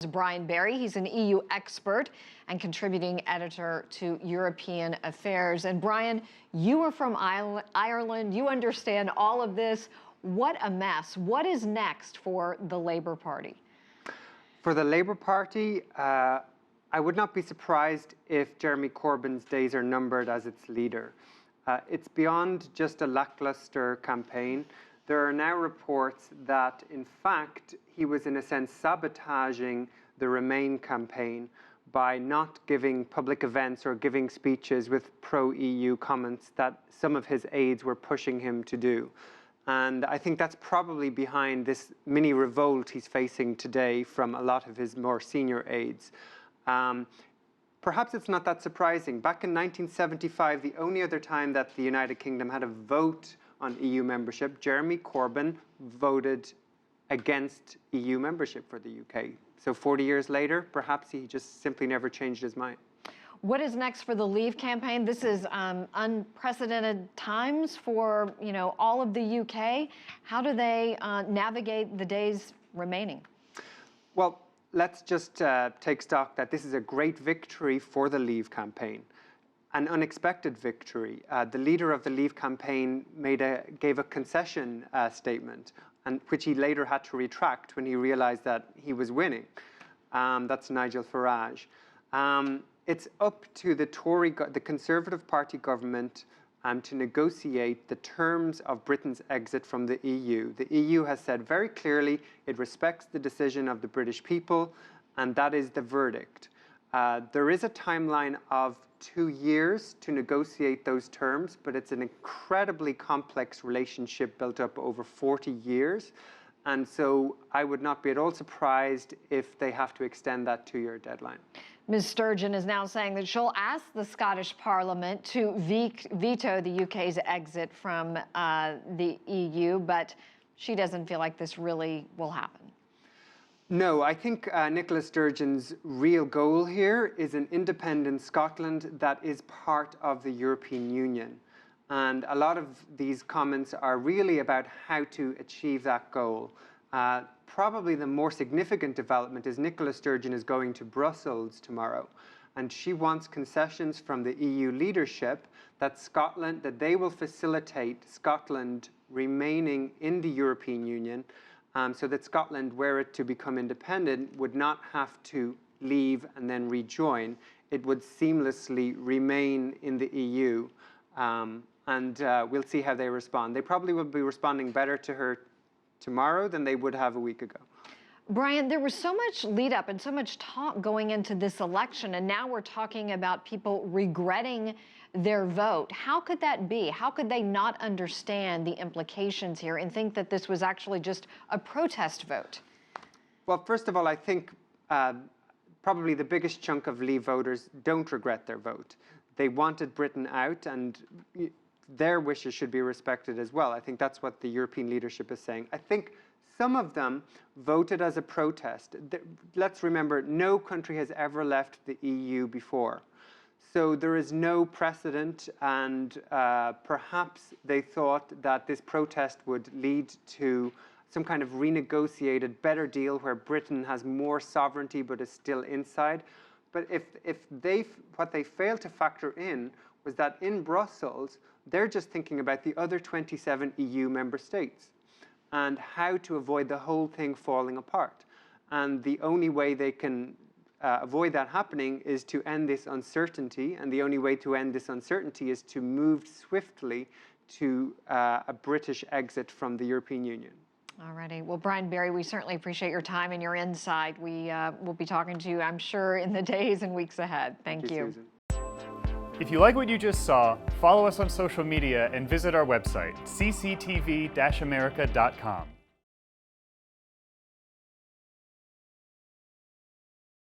Brian Beary. He's an EU expert and contributing editor to European Affairs. And Brian, you are from Ireland. You understand all of this. What a mess. What is next for the Labour Party? For the Labour Party, I would not be surprised if Jeremy Corbyn's days are numbered as its leader. It's beyond just a lackluster campaign. There are now reports that, in fact, he was, in a sense, sabotaging the Remain campaign by not giving public events or giving speeches with pro-EU comments that some of his aides were pushing him to do. And I think that's probably behind this mini revolt he's facing today from a lot of his more senior aides. Perhaps it's not that surprising. Back in 1975, the only other time that the United Kingdom had a vote on EU membership, Jeremy Corbyn voted against EU membership for the UK. So 40 years later, perhaps he just simply never changed his mind. What is next for the Leave campaign? This is unprecedented times for all of the UK. How do they navigate the days remaining? Well, let's just take stock that this is a great victory for the Leave campaign. An unexpected victory. The leader of the Leave campaign gave a concession statement, and which he later had to retract when he realized that he was winning. That's Nigel Farage. It's up to the Conservative Party government to negotiate the terms of Britain's exit from the EU. The EU has said very clearly it respects the decision of the British people, and that is the verdict. There is a timeline of 2 years to negotiate those terms, but it's an incredibly complex relationship built up over 40 years. And so I would not be at all surprised if they have to extend that 2-year deadline. Ms. Sturgeon is now saying that she'll ask the Scottish Parliament to veto the UK's exit from the EU, but she doesn't feel like this really will happen. No, I think Nicola Sturgeon's real goal here is an independent Scotland that is part of the European Union. And a lot of these comments are really about how to achieve that goal. Probably the more significant development is Nicola Sturgeon is going to Brussels tomorrow. And she wants concessions from the EU leadership that they will facilitate Scotland remaining in the European Union, so that Scotland, were it to become independent, would not have to leave and then rejoin. It would seamlessly remain in the EU, and we'll see how they respond. They probably will be responding better to her tomorrow than they would have a week ago. Brian, there was so much lead up and so much talk going into this election, and now we're talking about people regretting their vote. How could that be? How could they not understand the implications here and think that this was actually just a protest vote? Well, first of all, I think probably the biggest chunk of Leave voters don't regret their vote. They wanted Britain out, and their wishes should be respected as well. I think that's what the European leadership is saying. I think some of them voted as a protest. Let's remember, no country has ever left the EU before. So there is no precedent, and perhaps they thought that this protest would lead to some kind of renegotiated better deal where Britain has more sovereignty but is still inside. But what they failed to factor in was that in Brussels, they're just thinking about the other 27 EU member states and how to avoid the whole thing falling apart. And the only way they can avoid that happening is to end this uncertainty, and the only way to end this uncertainty is to move swiftly to a British exit from the European Union. All righty. Well, Brian Beary, we certainly appreciate your time and your insight. We will be talking to you, I'm sure, in the days and weeks ahead. Thank you. Susan. If you like what you just saw, follow us on social media and visit our website, cctv-america.com.